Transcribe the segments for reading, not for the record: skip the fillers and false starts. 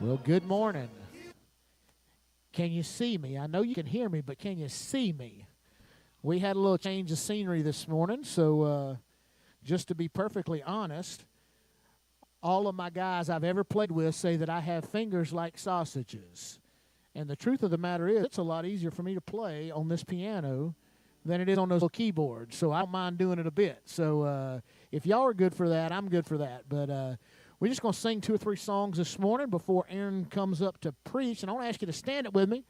Well, good morning. Can you see me? I know you can hear me, but can you see me? We had a little change of scenery this morning, so just to be perfectly honest, all of my guys I've ever played with say that I have fingers like sausages. And the truth of the matter is, it's a lot easier for me to play on this piano than it is on those little keyboards. So I don't mind doing it a bit. So if y'all are good for that, I'm good for that. But we're just going to sing 2 or 3 songs this morning before Aaron comes up to preach. And I want to ask you to stand it with me.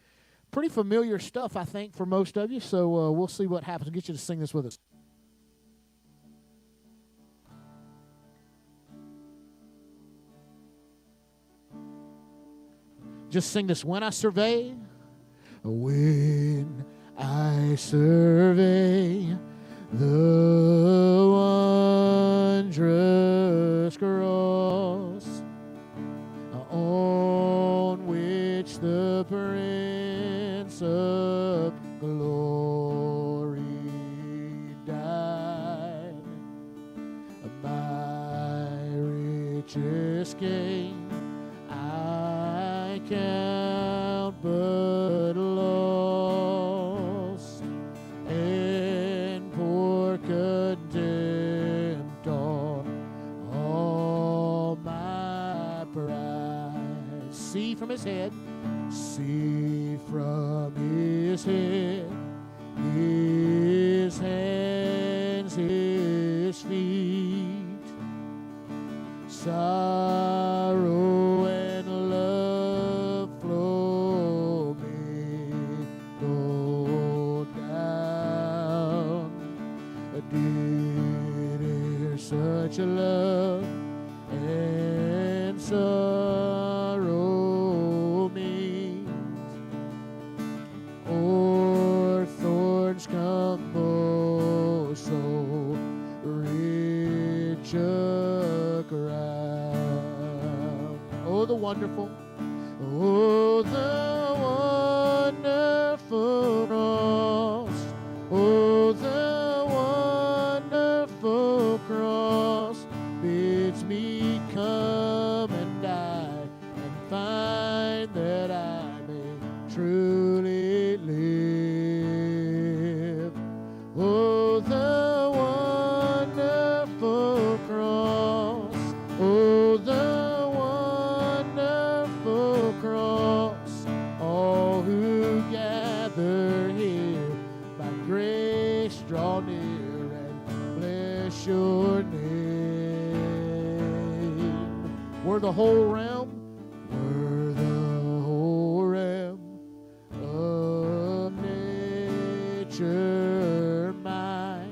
Pretty familiar stuff, I think, for most of you. So we'll see what happens. We'll get you to sing this with us. Just sing this. When I survey the wondrous cross on which the Prince of Glory died, my richest gain I count but lost, and pour contempt on all my pride. See from his head, his hands, his feet, sorrow and love flow mingled down. Did such a love and sorrow meet, or thorns come so rich a crown? Oh, the wonderful, oh, the wonderful cross, oh, the wonderful cross bids me come and die and find that I may truly live. Oh, the wonderful cross, oh, the wonderful cross. All who gather here by grace draw near and bless your name. Were the whole realm of nature mine,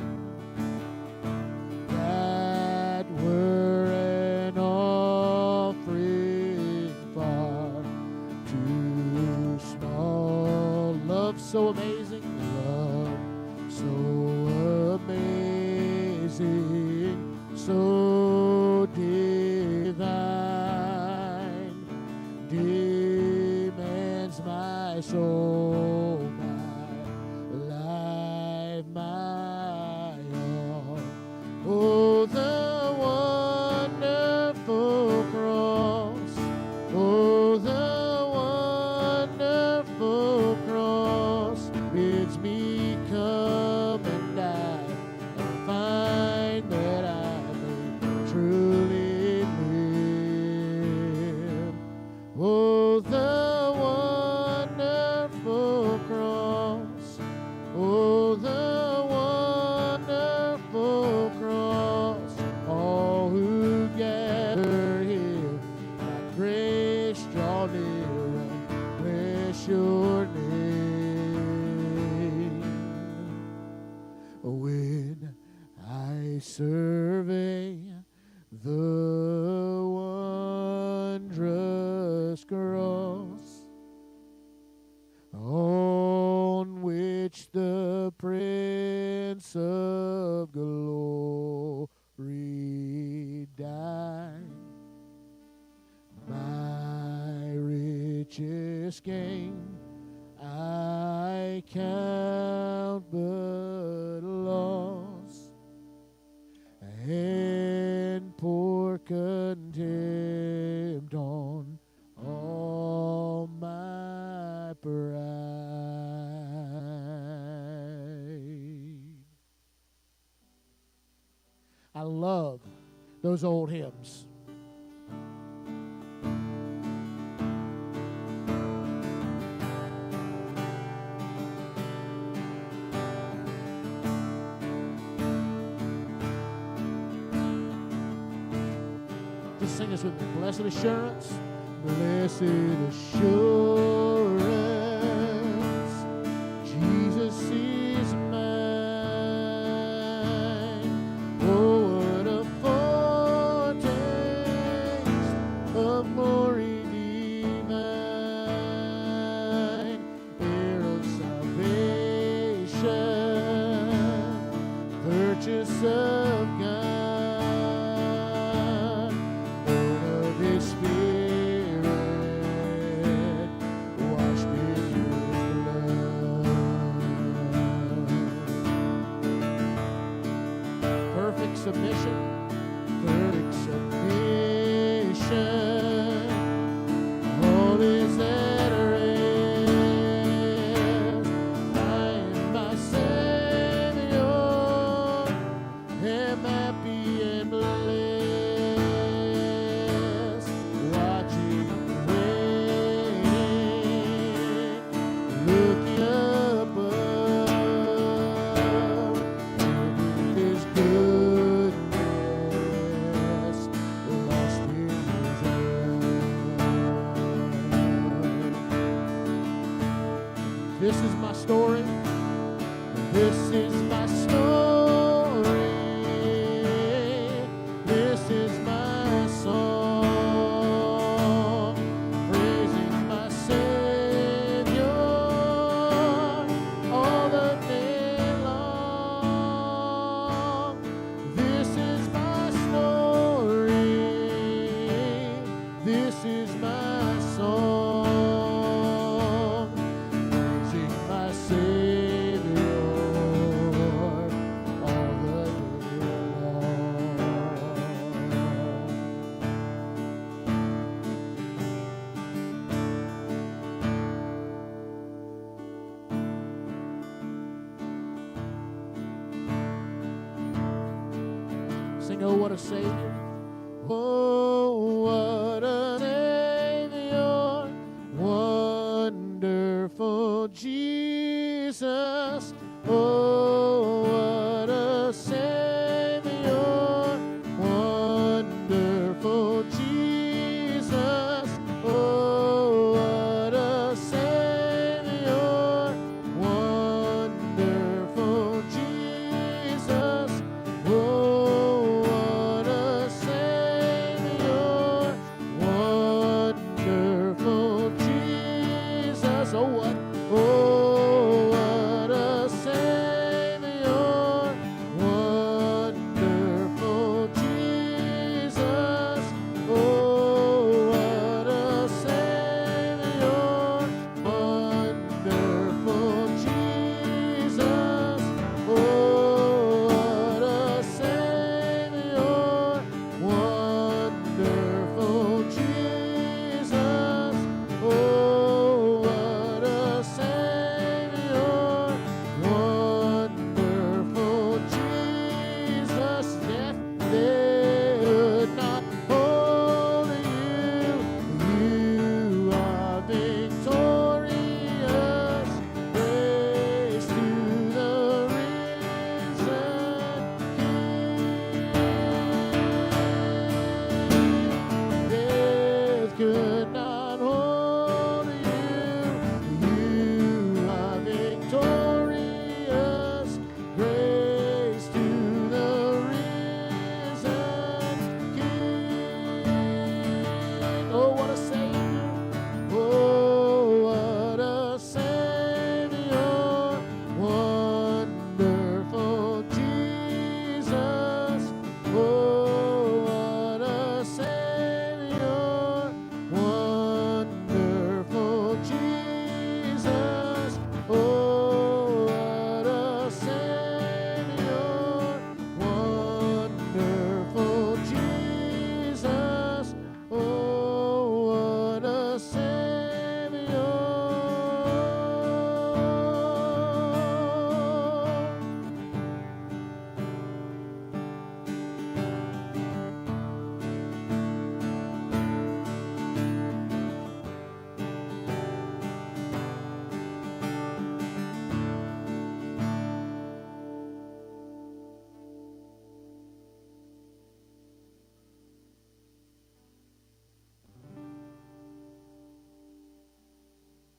that were an offering far too small. Love so amazing, love so amazing, so divine, demands my soul, my life, my all. Oh, the wonderful cross, oh, the wonderful cross bids me come and die and find that I may truly live. Oh, the wonderful cross, oh, the wonderful cross. All who gather here by grace draw near and bless your name. When I survey the wondrous cross on which the Prince of Glory died, my richest gain I count but loss, and pour contempt on all love those old hymns. Just sing this with me. Blessed assurance, blessed assurance, Jesus is mine. Oh, what a foretaste of glory divine, heir of salvation, purchase of God. Submission, perfect submission, all is at rest. I am my Savior, am happy and blessed, watching and waiting, looking above, His good. This is my story. This is my story. This is my song, praising my Savior all the day long. This is my story. This is my song. Sing, oh, what a Savior. Oh, what a Savior. Wonderful Jesus. Oh, what a Savior. Wonderful Jesus. Oh, what a Savior. Wonderful Jesus. Oh, what a Savior, wonderful Jesus. Oh, what a Savior,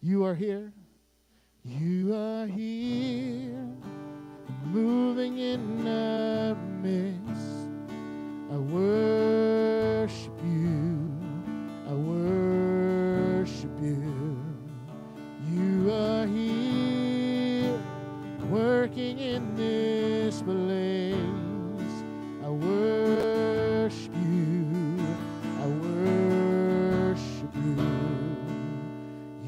You are here. You are here, moving in our midst. I worship you. I worship you. You are here, working in this place. I worship you. I worship you.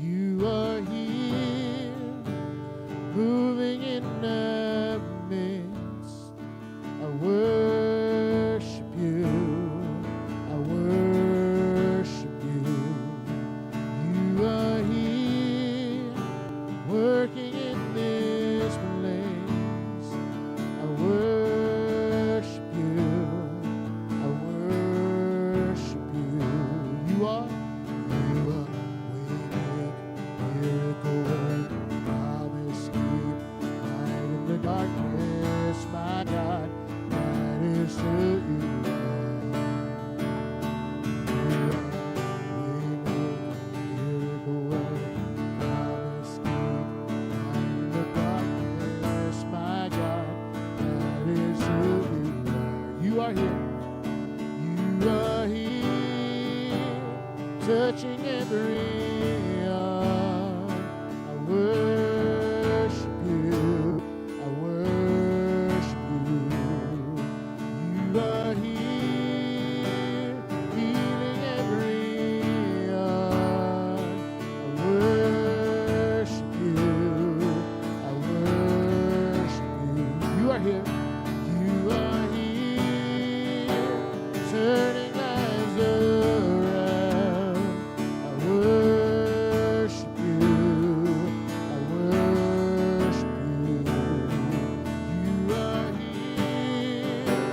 You are here, moving in our midst. I worship you. I worship you. You are here, working in this place. I worship you. I worship you. You are miracle work, promise keep, light in the darkness, my God, that is who you are. You are miracle work, promise keep, light in the darkness, my God, that is who you are. You are here. You are here, touching every heart. I worship you. I worship you. You are here, healing every heart. I worship you. I worship you. You are here. You are here, turning lives around. I worship you. I worship you. You are here.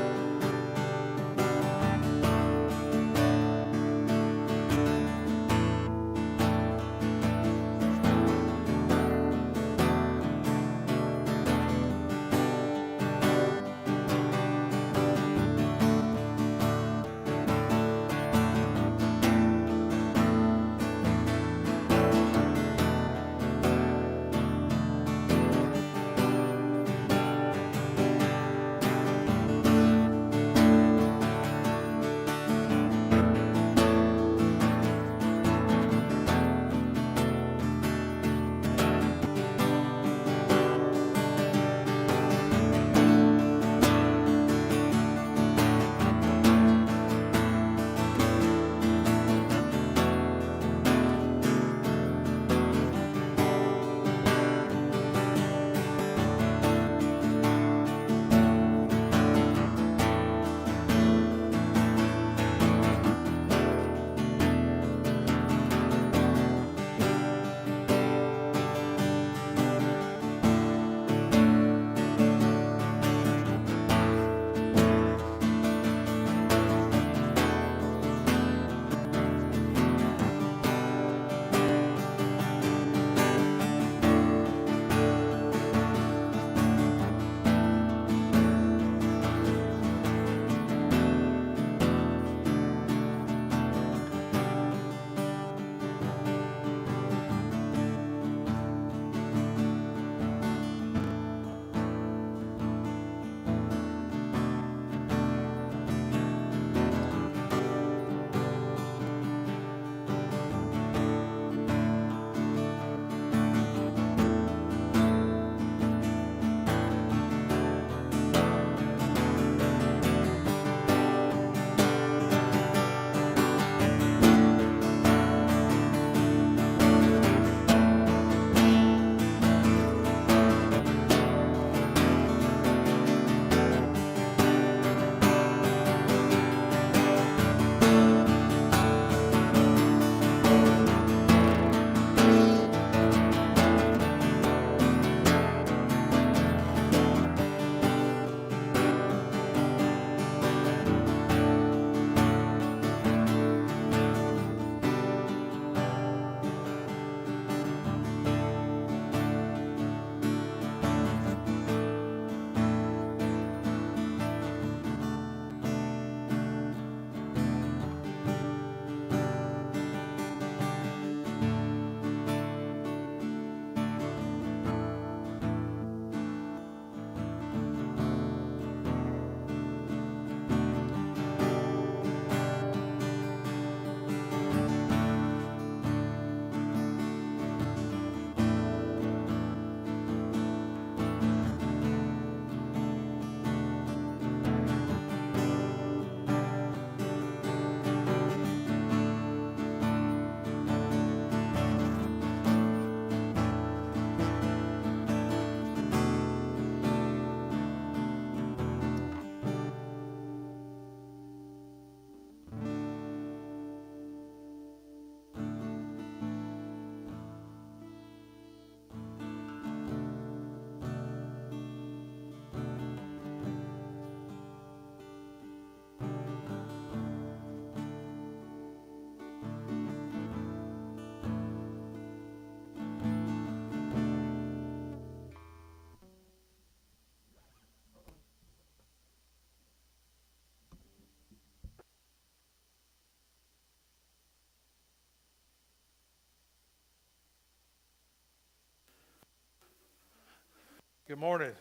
Good morning.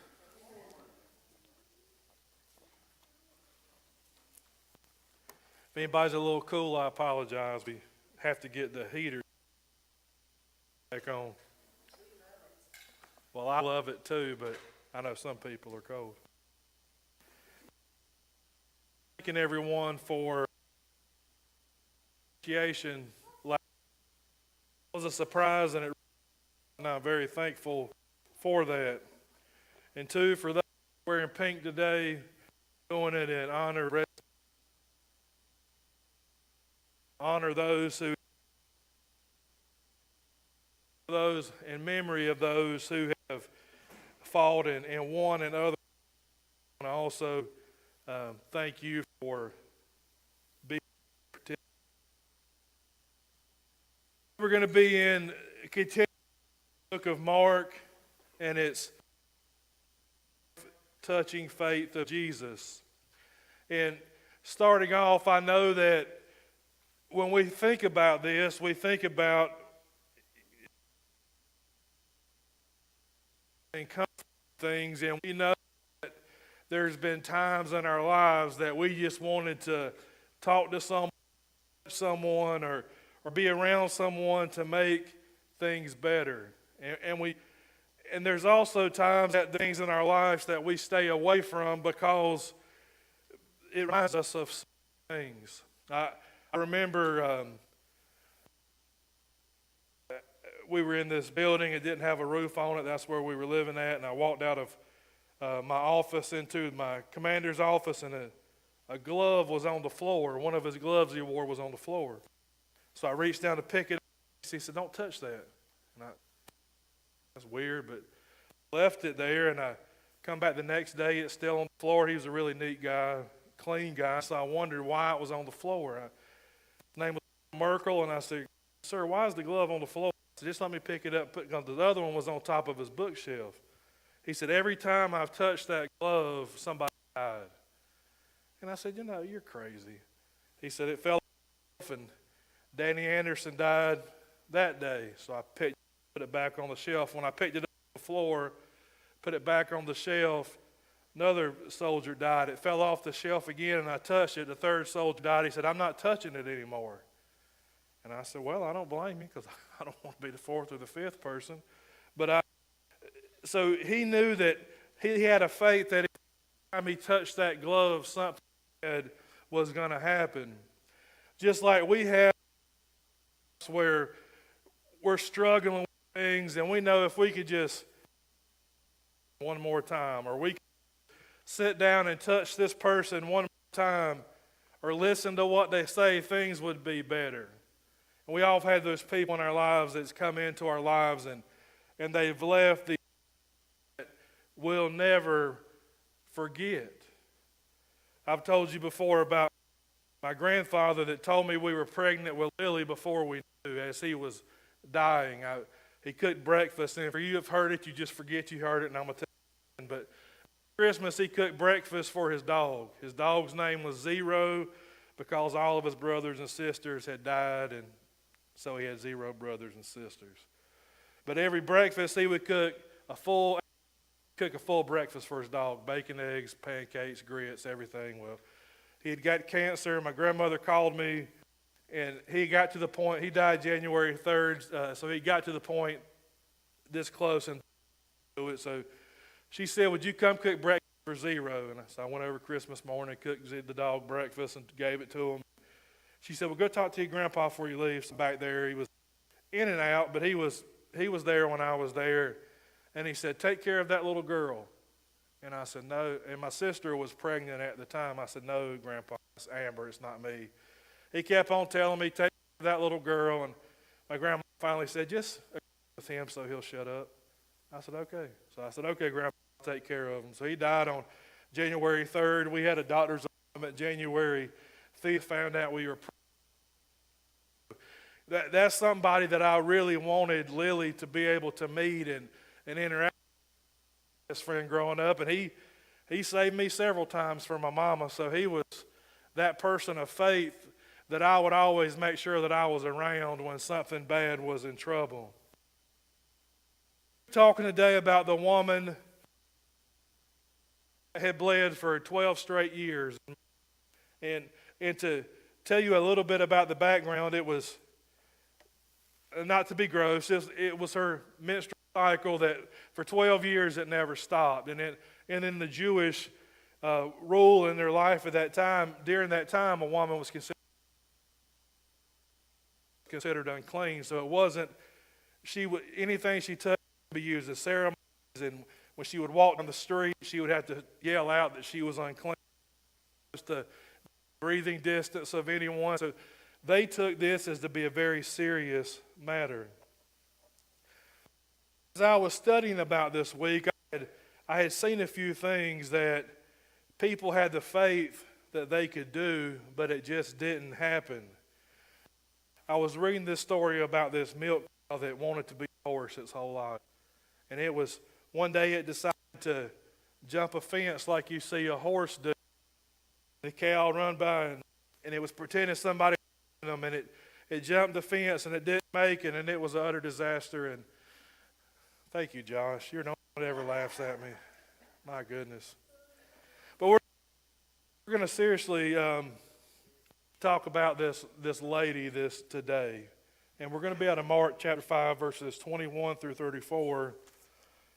If anybody's a little cool, I apologize. We have to get the heater back on. Well, I love it too, but I know some people are cold. Thanking everyone for appreciation. It was a surprise, and I'm very thankful for that. And two, for those wearing pink today, doing it in honor those in memory of those who have fought and won, and others. And I also thank you for being participating. We're going to be in continuing the book of Mark, and it's touching faith of Jesus. And starting off, I know that when we think about this, we think about and comfort things, and we know that there's been times in our lives that we just wanted to talk to someone or be around someone to make things better. And there's also times that things in our lives that we stay away from because it reminds us of some things. I remember we were in this building. It didn't have a roof on it. That's where we were living at. And I walked out of my office into my commander's office, and a glove was on the floor. One of his gloves he wore was on the floor. So I reached down to pick it up. He said, "Don't touch that." And that's weird, but left it there, and I come back the next day. It's still on the floor. He was a really neat guy, clean guy, so I wondered why it was on the floor. His name was Merkel, and I said, "Sir, why is the glove on the floor?" He said, "Just let me pick it up," because the other one was on top of his bookshelf. He said, "Every time I've touched that glove, somebody died." And I said, "You're crazy." He said, "It fell off, and Danny Anderson died that day." So I put it back on the shelf. When I picked it up on the floor, put it back on the shelf, another soldier died. It fell off the shelf again, and I touched it. The third soldier died. He said, "I'm not touching it anymore." And I said, "Well, I don't blame you, because I don't want to be the fourth or the fifth person." So he knew that he had a faith that every time he touched that glove, something bad was going to happen. Just like we have where we're struggling with things, and we know if we could just one more time, or we could sit down and touch this person one more time, or listen to what they say, things would be better. And we all have had those people in our lives that's come into our lives, and they've left the that we'll never forget. I've told you before about my grandfather that told me we were pregnant with Lily before we knew, as he was dying. He cooked breakfast, and if you have heard it, you just forget you heard it, and I'm going to tell you. But Christmas, he cooked breakfast for his dog. His dog's name was Zero, because all of his brothers and sisters had died, and so he had 0 brothers and sisters. But every breakfast, he would cook a full breakfast for his dog: bacon, eggs, pancakes, grits, everything. Well, he had got cancer. My grandmother called me, and he got to the point. He died January 3rd, so he got to the point this close and do it. So she said, "Would you come cook breakfast for Zero?" And so I went over Christmas morning, cooked the dog breakfast, and gave it to him. She said, "Well, go talk to your grandpa before you leave." So back there, he was in and out, but he was there when I was there. And he said, "Take care of that little girl." And I said, "No." And my sister was pregnant at the time. I said, "No, Grandpa, it's Amber, it's not me." He kept on telling me, "Take care of that little girl." And my grandma finally said, "Just agree with him so he'll shut up." I said, "Okay." So I said, "Okay, Grandpa, I'll take care of him." So he died on January 3rd. We had a doctor's appointment January 5th, found out we were pregnant. That's somebody that I really wanted Lily to be able to meet and interact with. His friend growing up, and he saved me several times for my mama, so he was that person of faith that I would always make sure that I was around when something bad was in trouble. We're talking today about the woman had bled for 12 straight years. And to tell you a little bit about the background, it was, not to be gross, it was her menstrual cycle that for 12 years it never stopped. And in the Jewish rule in their life at that time, during that time, a woman was considered unclean. So it wasn't, anything she touched would be used as ceremonies, and when she would walk down the street, she would have to yell out that she was unclean. Just the breathing distance of anyone. So they took this as to be a very serious matter. As I was studying about this week, I had seen a few things that people had the faith that they could do, but it just didn't happen. I was reading this story about this milk cow that wanted to be a horse its whole life. And it was, one day it decided to jump a fence like you see a horse do. The cow run by and it was pretending somebody was them, and it jumped the fence and it didn't make it, and it was an utter disaster. And thank you, Josh. You're no one that ever laughs at me. My goodness. But we're going to seriously talk about this lady today. And we're going to be out of Mark chapter 5, verses 21 through 34.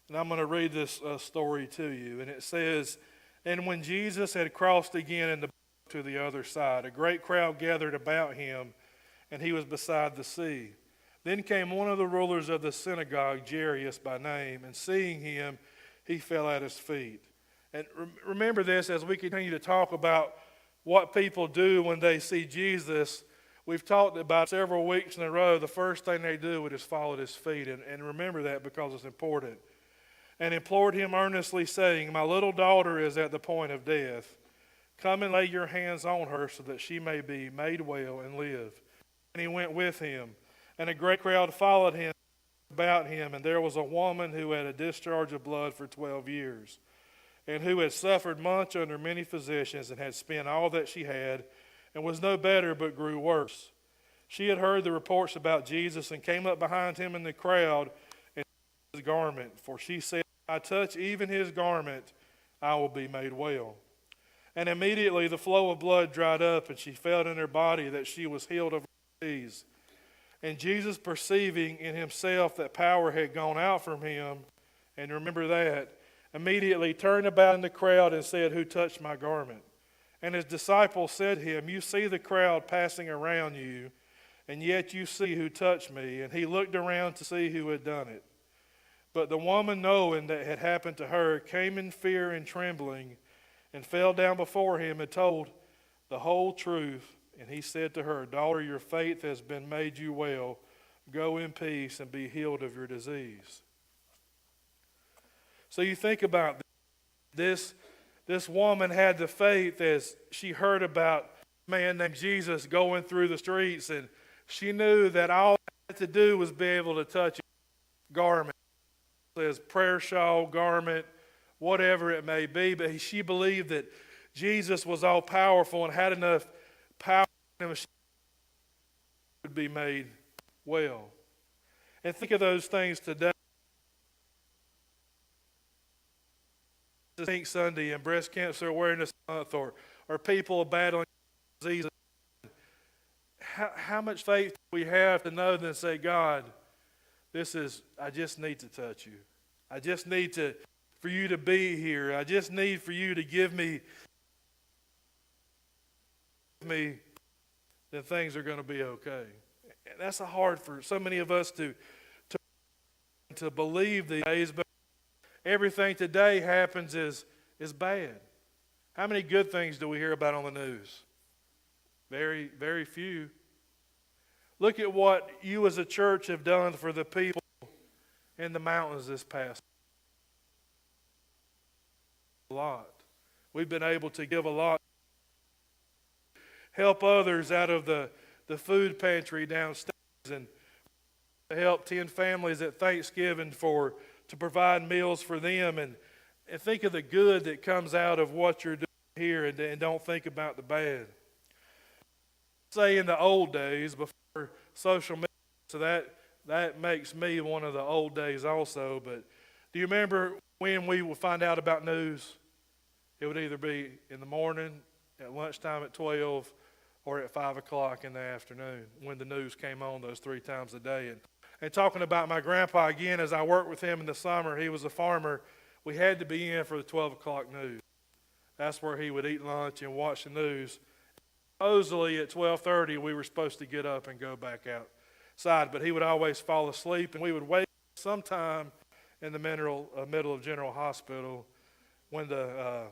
And I'm going to read this story to you. And it says, "And when Jesus had crossed again in the boat to the other side, a great crowd gathered about him, and he was beside the sea. Then came one of the rulers of the synagogue, Jairus by name, and seeing him, he fell at his feet." And remember this as we continue to talk about what people do when they see Jesus. We've talked about several weeks in a row, the first thing they do is fall at his feet. And remember that because it's important. "And implored him earnestly, saying, My little daughter is at the point of death. Come and lay your hands on her so that she may be made well and live. And he went with him. And a great crowd followed him about him. And there was a woman who had a discharge of blood for 12 years. And who had suffered much under many physicians, and had spent all that she had, and was no better, but grew worse. She had heard the reports about Jesus, and came up behind him in the crowd, and touched his garment. For she said, If I touch even his garment, I will be made well. And immediately the flow of blood dried up, and she felt in her body that she was healed of her disease. And Jesus, perceiving in himself that power had gone out from him," and remember that, "immediately turned about in the crowd and said, Who touched my garment? And his disciples said to him, You see the crowd passing around you, and yet you see who touched me. And he looked around to see who had done it. But the woman, knowing that had happened to her, came in fear and trembling, and fell down before him and told the whole truth. And he said to her, Daughter, your faith has been made you well. Go in peace and be healed of your disease." So you think about this. This woman had the faith as she heard about a man named Jesus going through the streets, and she knew that all she had to do was be able to touch his garment. It says prayer shawl, garment, whatever it may be, but she believed that Jesus was all powerful and had enough power in him, she would be made well. And think of those things today. Pink Sunday and Breast Cancer Awareness Month, or people battling disease. How much faith do we have to know and say, God, I just need to touch you. I just need for you to be here. I just need for you to give me, then things are going to be okay. And that's hard for so many of us to believe these days, but everything today happens is bad. How many good things do we hear about on the news? Very, very few. Look at what you as a church have done for the people in the mountains this past. A lot. We've been able to give a lot. Help others out of the food pantry downstairs, and help 10 families at Thanksgiving to provide meals for them, and think of the good that comes out of what you're doing here, and don't think about the bad. Say in the old days before social media, so that makes me one of the old days also, but do you remember when we would find out about news? It would either be in the morning, at lunchtime at 12, or at 5 o'clock in the afternoon when the news came on those 3 times a day. And talking about my grandpa again, as I worked with him in the summer, he was a farmer. We had to be in for the 12 o'clock news. That's where he would eat lunch and watch the news. Supposedly at 12:30, we were supposed to get up and go back outside, but he would always fall asleep, and we would wait sometime in the middle of General Hospital when the,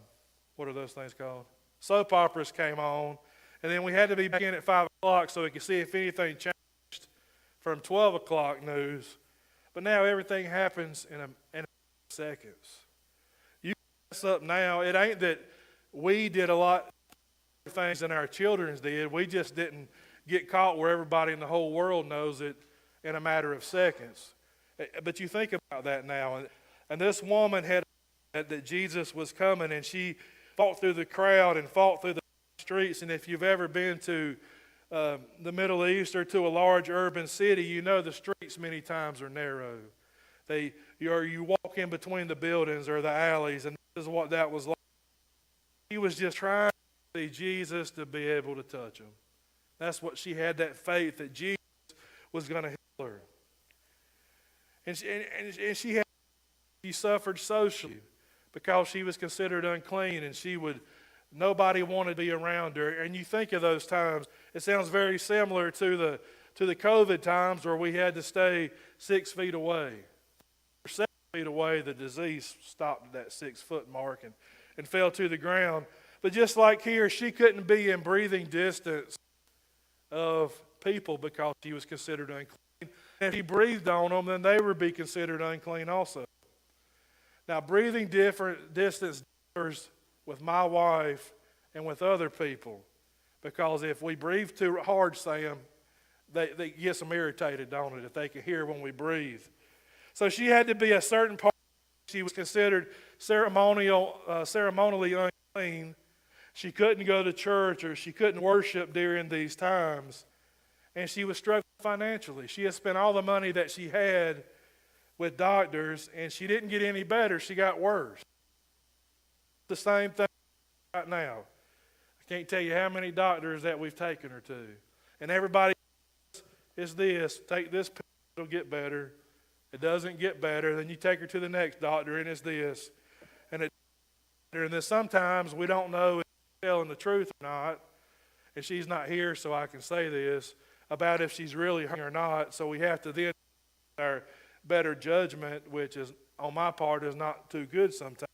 what are those things called? Soap operas came on, and then we had to be back in at 5 o'clock so we could see if anything changed from 12 o'clock news. But now everything happens in seconds. You mess up now. It ain't that we did a lot of things than our children did. We just didn't get caught where everybody in the whole world knows it in a matter of seconds. But you think about that now. And this woman had that Jesus was coming, and she fought through the crowd and fought through the streets. And if you've ever been to the Middle East or to a large urban city, you know the streets many times are narrow. You walk in between the buildings or the alleys, and this is what that was like. She was just trying to see Jesus to be able to touch him. That's what she had, that faith that Jesus was going to heal her. And she suffered socially because she was considered unclean, and nobody wanted to be around her. And you think of those times, it sounds very similar to the COVID times where we had to stay 6 feet away. 7 feet away, the disease stopped at that 6 foot mark and fell to the ground. But just like here, she couldn't be in breathing distance of people because she was considered unclean. And if he breathed on them, then they would be considered unclean also. Now, breathing different distance differs with my wife and with other people, because if we breathe too hard, Sam, they get them irritated, don't it, if they can hear when we breathe. So she had to be a certain part. She was considered ceremonially unclean. She couldn't go to church, or she couldn't worship during these times. And she was struggling financially. She had spent all the money that she had with doctors, and she didn't get any better. She got worse. The same thing right now. I can't tell you how many doctors that we've taken her to. And everybody is this, take this pill, it'll get better. It doesn't get better, then you take her to the next doctor, and it's this. And then sometimes we don't know if she's telling the truth or not. And she's not here, so I can say this about if she's really hurting or not. So we have to then our better judgment, which is on my part is not too good sometimes.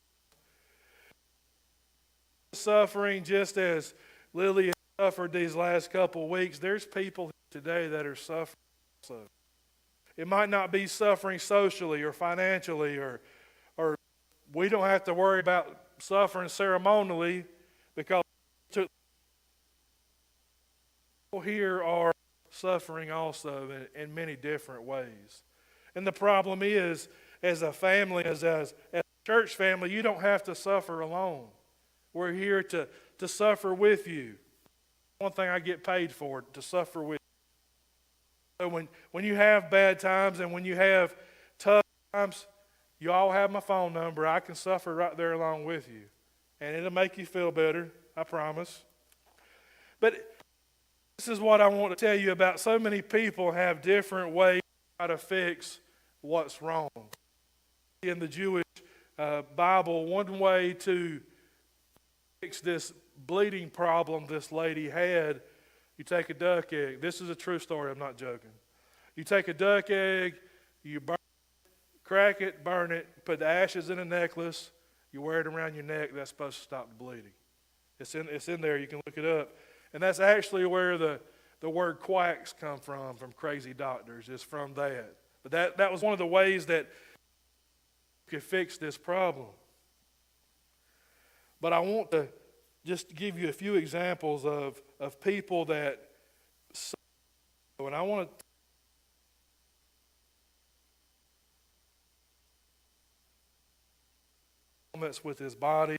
Suffering, just as Lily has suffered these last couple of weeks, there's people today that are suffering also. It might not be suffering socially or financially, or we don't have to worry about suffering ceremonially, because people here are suffering also in many different ways. And the problem is, as a family, as a church family, you don't have to suffer alone. We're here to suffer with you. One thing I get paid for, to suffer with you. So when you have bad times and when you have tough times, you all have my phone number. I can suffer right there along with you. And it'll make you feel better, I promise. But this is what I want to tell you about. So many people have different ways to try to fix what's wrong. In the Jewish Bible, one way to fix this bleeding problem this lady had, you take a duck egg. This is a true story, I'm not joking. You take a duck egg, you burn it, crack it, burn it, put the ashes in a necklace, you wear it around your neck. That's supposed to stop the bleeding. It's in there, you can look it up. And that's actually where the word quacks come from crazy doctors, is from that. But that was one of the ways that you could fix this problem. But I want to just give you a few examples of people that suffer. And I want to with his body.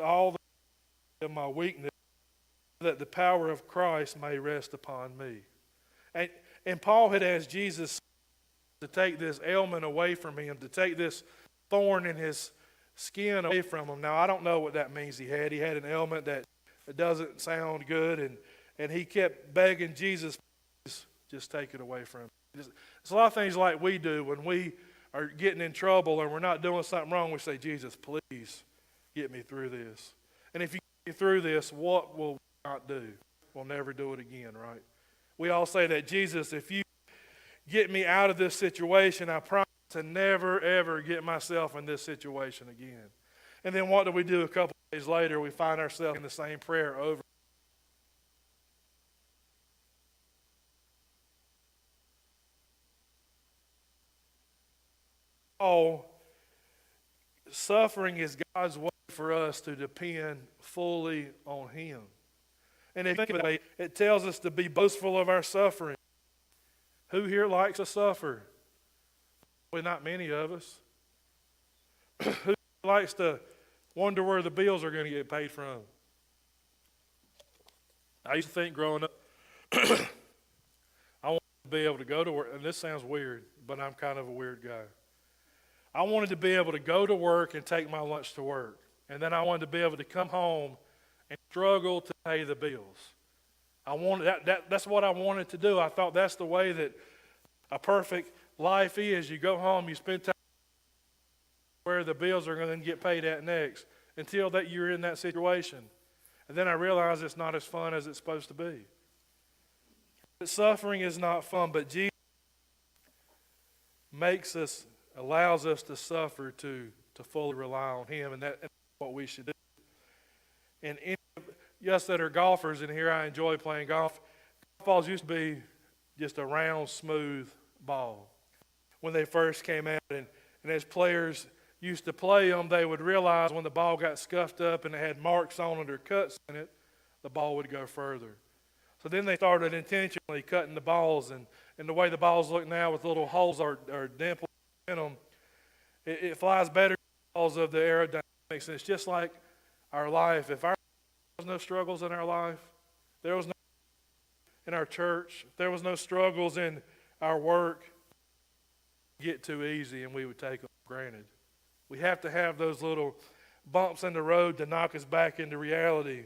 All the of my weakness, that the power of Christ may rest upon me. And Paul had asked Jesus to take this ailment away from him, to take this thorn in his skin away from him. Now, I don't know what that means he had. He had an ailment that doesn't sound good, and he kept begging Jesus, just take it away from him. It's a lot of things like we do when we are getting in trouble and we're not doing something wrong. We say, Jesus, please get me through this. And if you get me through this, what will we not do? We'll never do it again, right? We all say that, Jesus, if you get me out of this situation, I promise to never, ever get myself in this situation again. And then what do we do a couple of days later? We find ourselves in the same prayer over. Oh, suffering is God's way for us to depend fully on Him. And if you think about it, it tells us to be boastful of our suffering. Who here likes to suffer? Well, not many of us. Who likes to wonder where the bills are going to get paid from? I used to think growing up, I wanted to be able to go to work, and this sounds weird, but I'm kind of a weird guy. I wanted to be able to go to work and take my lunch to work. And then I wanted to be able to come home and struggle to pay the bills. That's what I wanted to do. I thought that's the way that a perfect life is. You go home, you spend time where the bills are going to get paid at next until that you're in that situation. And then I realized it's not as fun as it's supposed to be. But suffering is not fun, but Jesus allows us to suffer to fully rely on Him, and that's what we should do. And yes, that are golfers in here, I enjoy playing golf. Golf balls used to be just a round, smooth ball when they first came out. And as players used to play them, they would realize when the ball got scuffed up and it had marks on it or cuts in it, the ball would go further. So then they started intentionally cutting the balls, and the way the balls look now with little holes or dimples in them, it flies better because of the aerodynamics. And it's just like our life. If there was no struggles in our life, there was no in our church, if there was no struggles in our work, it would get too easy and we would take them for granted. We have to have those little bumps in the road to knock us back into reality.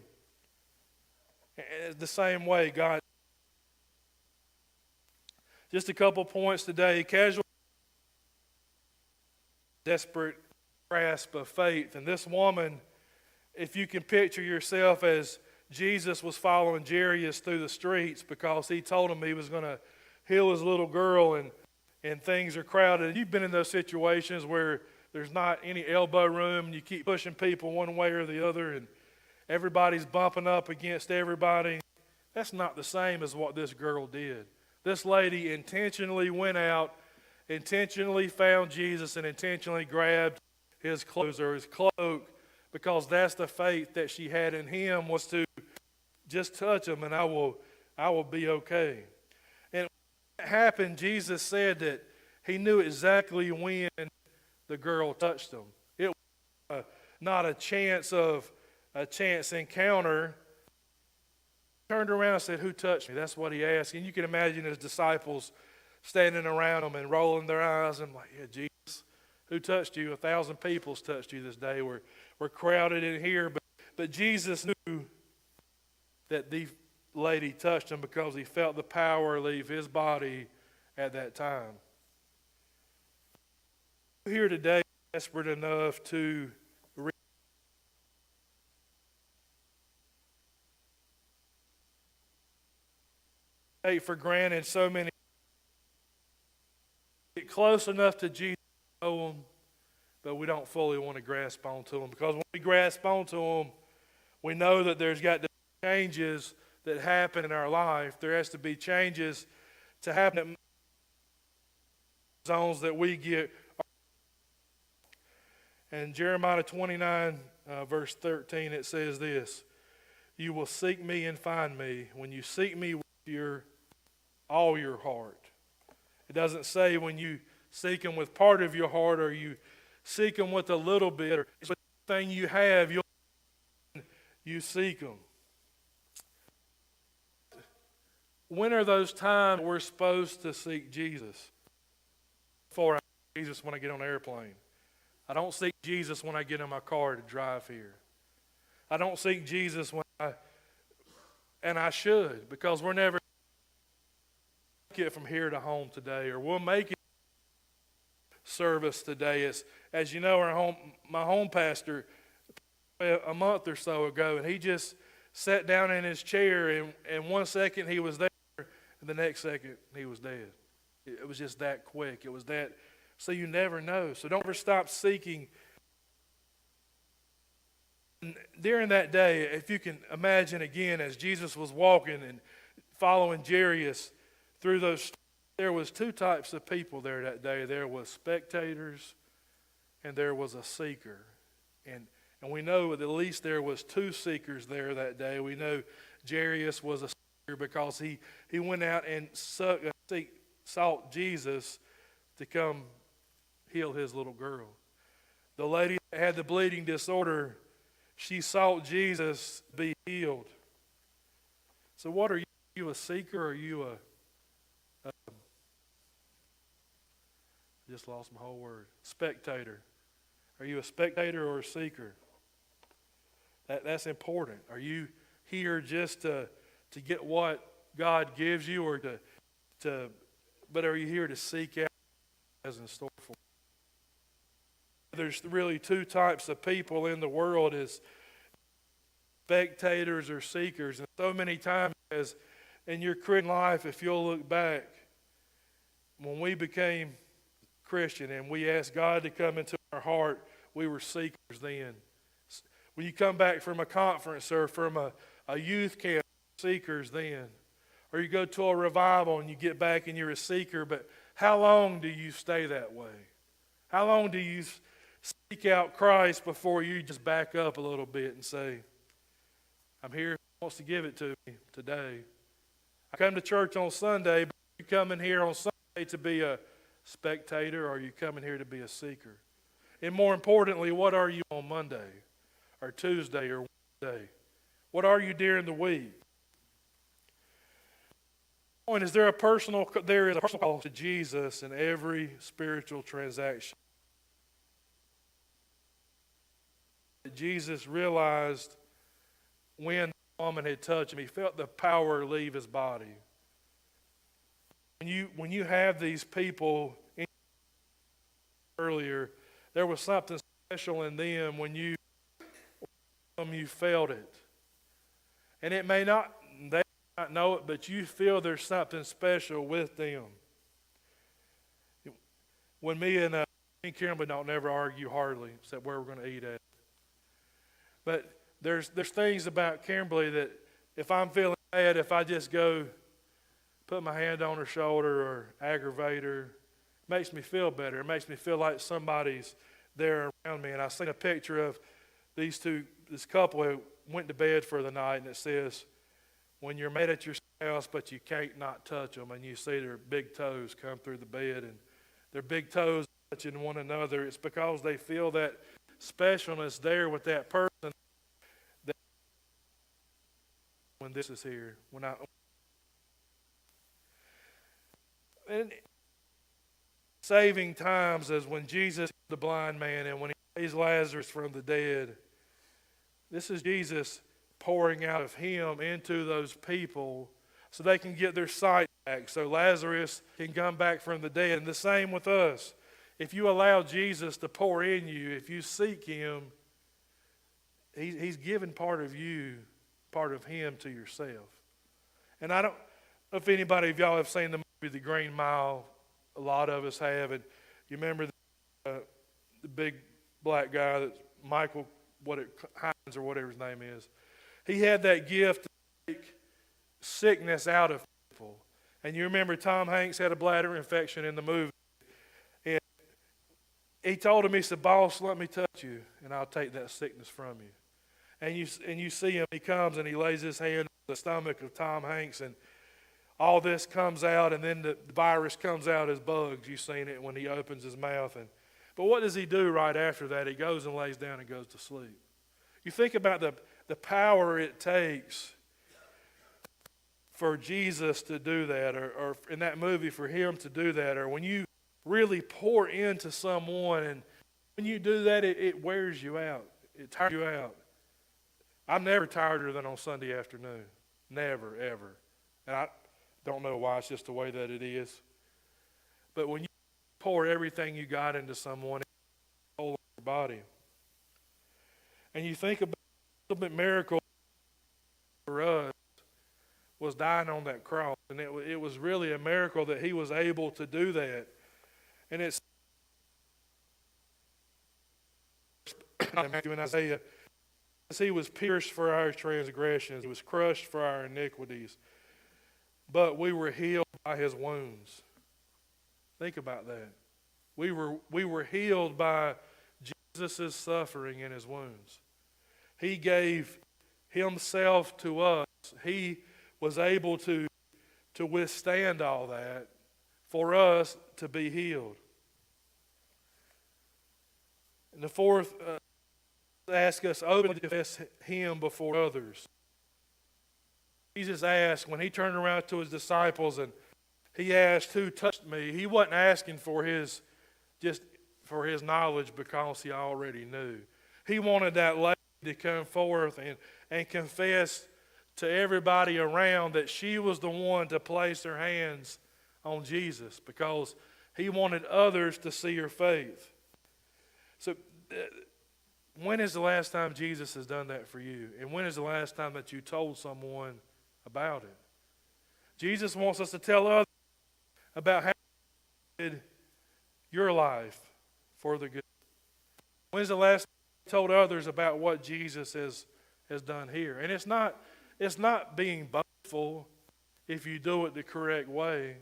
And it's the same way, God. Just a couple points today. Casual, desperate grasp of faith. And this woman, if you can picture yourself as Jesus was following Jairus through the streets because he told him he was going to heal his little girl, and things are crowded. You've been in those situations where there's not any elbow room and you keep pushing people one way or the other and everybody's bumping up against everybody. That's not the same as what this girl did. This lady intentionally went out, intentionally found Jesus, and intentionally grabbed his clothes or his cloak, because that's the faith that she had in Him, was to just touch him and I will be okay. And when it happened, Jesus said that He knew exactly when the girl touched him. It was not a chance encounter. He turned around and said, "Who touched me?" That's what He asked. And you can imagine His disciples standing around Him and rolling their eyes and like, "Yeah, Jesus, who touched you? 1,000 people's touched you this day. We're crowded in here." But Jesus knew that the lady touched Him because He felt the power leave His body at that time. Here today, desperate enough to take for granted so many, get close enough to Jesus to know Him, but we don't fully want to grasp onto Him, because when we grasp onto Him, we know that there's got to be changes that happen in our life. There has to be changes to happen in zones that we get. In Jeremiah 29, verse 13, it says this: "You will seek me and find me when you seek me with all your heart." It doesn't say when you seek Him with part of your heart, or you seek Him with a little bit, or with everything you have, you seek Him. When are those times we're supposed to seek Jesus? Before I seek Jesus when I get on an airplane. I don't seek Jesus when I get in my car to drive here. I don't seek Jesus and I should, because we're never make it from here to home today, or we'll make it service today. As you know, my home pastor a month or so ago, and he just sat down in his chair, and 1 second he was there, and the next second he was dead. It was just that quick. It was that. So you never know. So don't ever stop seeking. And during that day, if you can imagine again, as Jesus was walking and following Jairus through those, there was two types of people there that day. There was spectators, and there was a seeker. And we know at least there was two seekers there that day. We know Jairus was a seeker because he went out and sought Jesus to come heal his little girl. The lady that had the bleeding disorder, she sought Jesus to be healed. So what are you? Are you a seeker, or are you I just lost my whole word. Spectator. Are you a spectator or a seeker? That's important. Are you here just to get what God gives you, or but are you here to seek out what is in store for you? There's really two types of people in the world, is spectators or seekers. And so many times as in your Christian life, if you'll look back, when we became Christian and we asked God to come into our heart, we were seekers then. When you come back from a conference or from a youth camp, seekers then. Or you go to a revival and you get back and you're a seeker, but how long do you stay that way? How long do you seek out Christ before you just back up a little bit and say, I'm here, He wants to give it to me today. I come to church on Sunday, but you come in here on Sunday to be a spectator, or are you coming here to be a seeker? And more importantly, what are you on Monday or Tuesday or Wednesday? What are you during the week? Is there is a personal call to Jesus in every spiritual transaction. Jesus realized when the woman had touched him, he felt the power leave his body. When you have these people earlier, there was something special in them when you felt it. And they may not know it, but you feel there's something special with them. When me and Kimberly don't never argue hardly, except where we're going to eat at. But there's things about Kimberly that if I'm feeling bad, if I just go put my hand on her shoulder or aggravate her, it makes me feel better. It makes me feel like somebody's there around me. And I seen a picture of this couple who went to bed for the night, and it says, when you're mad at your spouse, but you can't not touch them, and you see their big toes come through the bed, and their big toes touching one another, it's because they feel that specialness there with that person. That when this is here, and saving times as when Jesus healed the blind man and when he raised Lazarus from the dead. This is Jesus pouring out of him into those people so they can get their sight back, so Lazarus can come back from the dead. And the same with us. If you allow Jesus to pour in you, if you seek him, he's given part of you, part of him to yourself. And I don't know if anybody of y'all have seen the movie The Green Mile. A lot of us have. And you remember the big black guy, that's Michael Hines or whatever his name is. He had that gift to take sickness out of people. And you remember Tom Hanks had a bladder infection in the movie. And he told him, he said, boss, let me touch you, and I'll take that sickness from you. And you see him, he comes and he lays his hand on the stomach of Tom Hanks, and all this comes out, and then the virus comes out as bugs. You've seen it when he opens his mouth. But what does he do right after that? He goes and lays down and goes to sleep. You think about the power it takes for Jesus to do that, or in that movie for him to do that, or when you really pour into someone, and when you do that, it wears you out. It tires you out. I'm never tireder than on Sunday afternoon. Never, ever. And I don't know why, it's just the way that it is. But when you pour everything you got into someone, it's all over your body. And you think about the ultimate miracle for us was dying on that cross. And it was really a miracle that he was able to do that. And it's in Isaiah, he was pierced for our transgressions, he was crushed for our iniquities, but we were healed by his wounds. Think about that. We were healed by Jesus' suffering in his wounds. He gave himself to us. He was able to withstand all that for us to be healed. And the fourth, ask us openly to confess him before others. Jesus asked, when he turned around to his disciples and he asked, who touched me? He wasn't asking for his knowledge because he already knew. He wanted that lady to come forth and confess to everybody around that she was the one to place her hands on Jesus, because he wanted others to see her faith. So when is the last time Jesus has done that for you? And when is the last time that you told someone about it? Jesus wants us to tell others about how he did your life for the good. When's the last time you told others about what Jesus has done here? And it's not being boastful if you do it the correct way.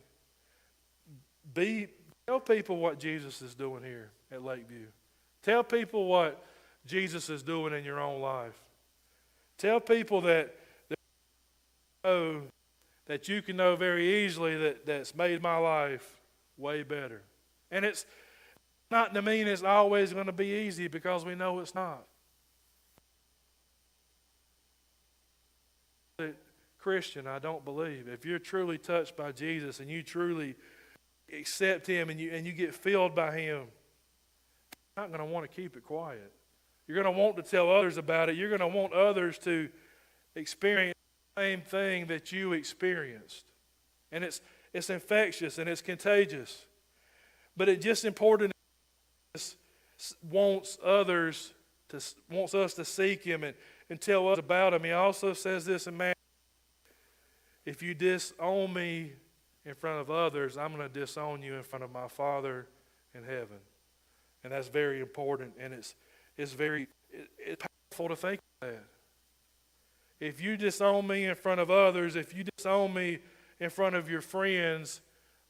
Tell people what Jesus is doing here at Lakeview. Tell people what Jesus is doing in your own life. Tell people that you can know very easily that's made my life way better. And it's not to mean it's always going to be easy, because we know it's not. Christian, I don't believe. If you're truly touched by Jesus and you truly accept him and you get filled by him, you're not going to want to keep it quiet. You're going to want to tell others about it. You're going to want others to experience the same thing that you experienced. And it's infectious and it's contagious. But it's just important. Wants us to seek him and tell us about him. He also says this in Matthew: if you disown me in front of others, I'm going to disown you in front of my Father in heaven. And that's very important, and it's powerful to think of that. If you disown me in front of others, if you disown me in front of your friends,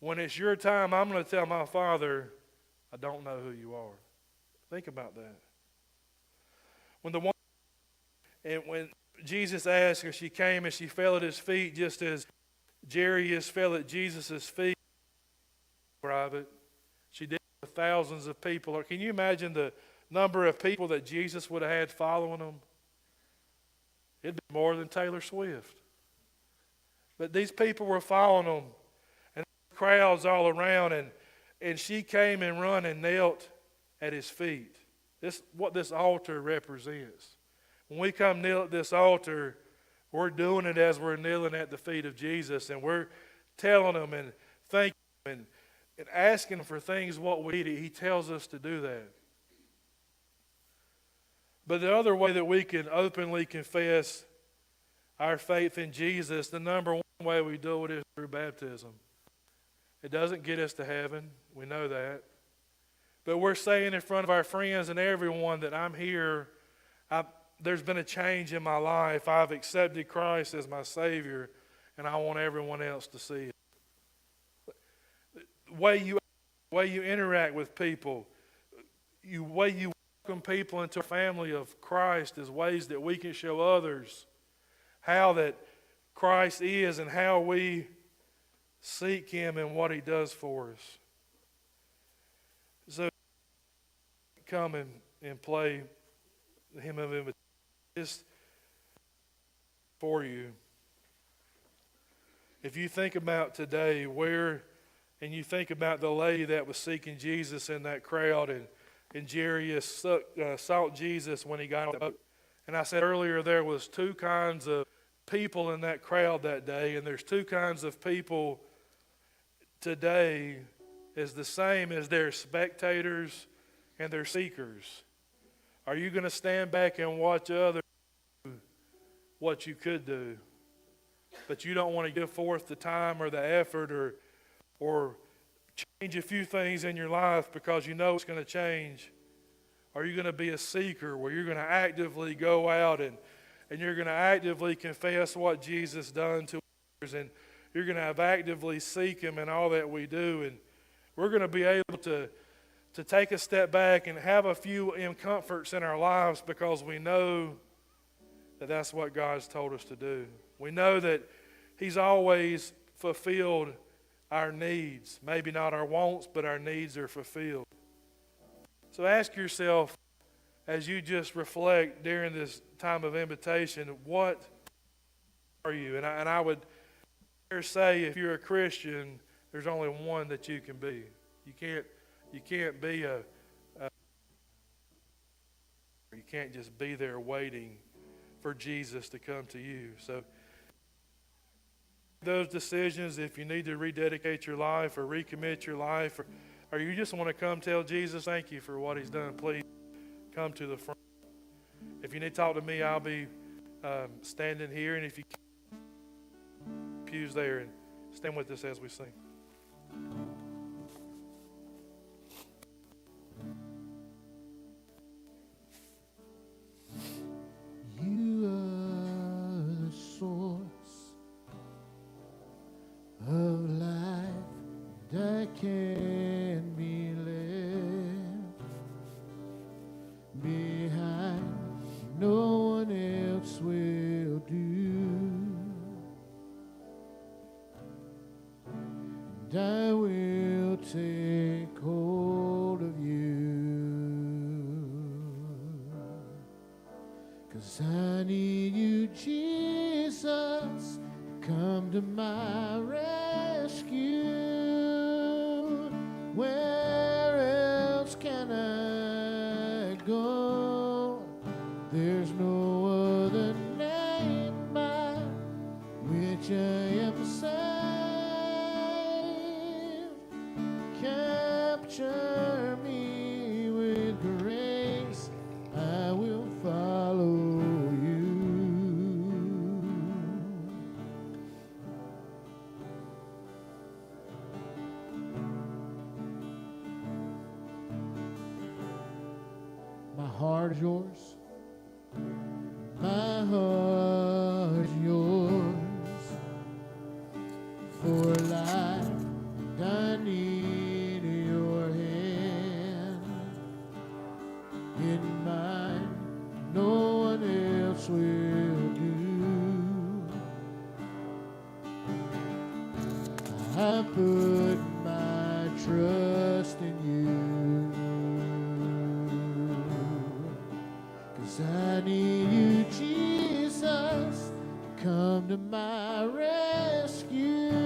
when it's your time, I'm going to tell my Father, I don't know who you are. Think about that. When Jesus asked her, she came and she fell at his feet, just as Jairus fell at Jesus' feet. Private. She did it with thousands of people. Or can you imagine the number of people that Jesus would have had following him? It'd be more than Taylor Swift. But these people were following him, and crowds all around, and she came and run and knelt at his feet. This what this altar represents. When we come kneel at this altar, we're doing it as we're kneeling at the feet of Jesus, and we're telling him and thanking him and asking for things what we need. He tells us to do that. But the other way that we can openly confess our faith in Jesus, the number one way we do it is through baptism. It doesn't get us to heaven. We know that. But we're saying in front of our friends and everyone that I'm here. There's been a change in my life. I've accepted Christ as my Savior, and I want everyone else to see it. The way you interact with people, the way you welcome people into a family of Christ is ways that we can show others how that Christ is and how we seek him and what he does for us. So come and play the hymn of invitation. Just for you. If you think about today, and you think about the lady that was seeking Jesus in that crowd, and Jairus sought Jesus when he got on the boat. And I said earlier there was two kinds of people in that crowd that day, and there's two kinds of people today is the same as their spectators and their seekers. Are you going to stand back and watch others do what you could do, but you don't want to give forth the time or the effort or change a few things in your life because you know it's going to change? Are you going to be a seeker where you're going to actively go out and you're going to actively confess what Jesus done to others, and you're going to actively seek Him in all that we do, and we're going to be able to take a step back and have a few comforts in our lives because we know that that's what God's told us to do. We know that He's always fulfilled our needs. Maybe not our wants, but our needs are fulfilled. So ask yourself, as you just reflect during this time of invitation, what are you? And I would dare say, if you're a Christian, there's only one that you can be. You can't be you can't just be there waiting for Jesus to come to you. So those decisions, if you need to rededicate your life or recommit your life, or you just want to come tell Jesus thank you for what He's done, please come to the front. If you need to talk to me, I'll be standing here, and if you can, pews there, and stand with us as we sing. You are the source of life that can be left behind. No one else will do. And I will take hold of you, 'cause I need you, Jesus. Come to my rescue. Where else can I go? There's no other name by which I am saved. Capture me with grace. I will follow you. My heart is yours. My heart is yours. For life, and I need your hand in mine. No one else will do. I put my trust in you, 'cause I need you, Jesus. Come to my rescue.